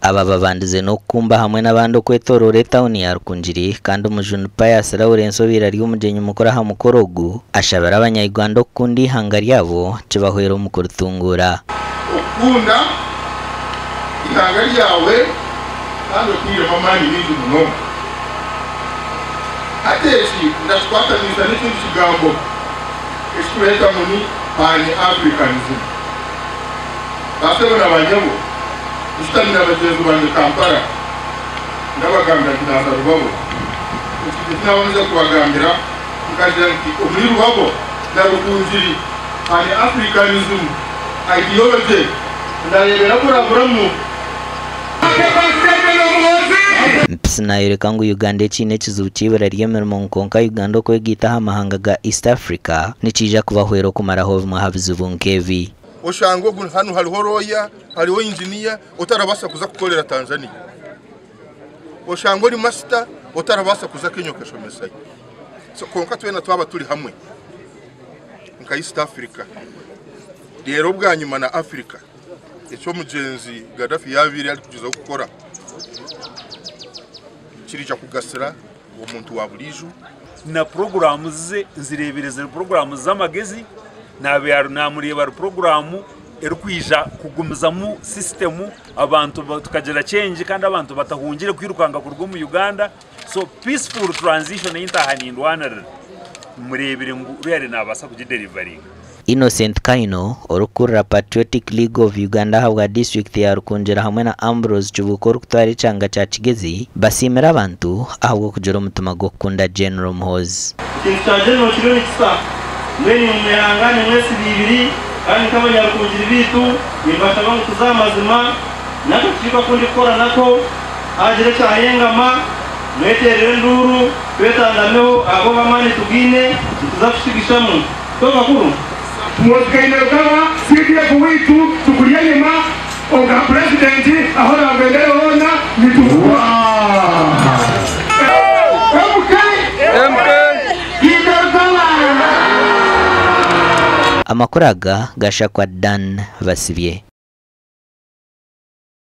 aba babandize no kumba hamwe n'abandi kwetorore town ya Rukungiri kandi umujuni Pius Lawrence birari umugenyi mukora ha mukorogu ashabara abanyayuganda kundi hangari yabo cibahwera mu kurutungura ukunda ihangari yawe kandi kwira mamani bindi muno ateshi ndashwataniza n'ikindi kigambo ekireta muni pani Africanism basebona abanyabo istamina abagenzi banje Kampala ndabagambira kinaza rubabo ikinabanza kubagambira ukajira muri rubabo na Rukungiri pani Africanism ideology ndarebera kuraburamu Mpsinayoreka ngo Uganda chine kizuchibara ry'emirimo nkonka Uganda ko gita hamahanga ga East Africa nicija kubahwero kumaraho mwahabizubu nkevi oshango hano hariho roya hariho engineer utarabasa kuza kukolera Tanzania oshango ni master utarabasa kuza Kenya kashomesai so konka twena twaba turi hamwe nka East Africa rero bwanyuma na Africa icyo mugenzi Gaddafi yabiri ari kugiza gukora kirija kugasira umuntu wa buriju na programu ze zirebereza programu z'amagezi namureba programu erukwija kugumiza mu system abantu tukagera change kandi abantu batahungire kwirukanga ku rwo mu Uganda so peaceful transition y'intahanindwana murebere ngo rere nabasa kugidelivery Innocent Kaino orukurra Patriotic League of Uganda habwa district ya Rukungiri hamwe na Ambrose Chubukuru kutwari canga cha Kigezi basimira abantu ahubwo kujera umutima go kunda General Muhozi General kironi kisa mweni mumehangane mwesi bibiri kandi kabanyarukungiri bitu nimbasha bangu kuzamazima nako kika kundi kora nako ajire cyahengama mweterere nduru twetandameho abo bamani tugine tuzafishigishamu toka kuru mwakaina kama CDF witu tukulia nyuma oga president ahora mbele ona nituwa amakuraga gashakwa Dan Basibye.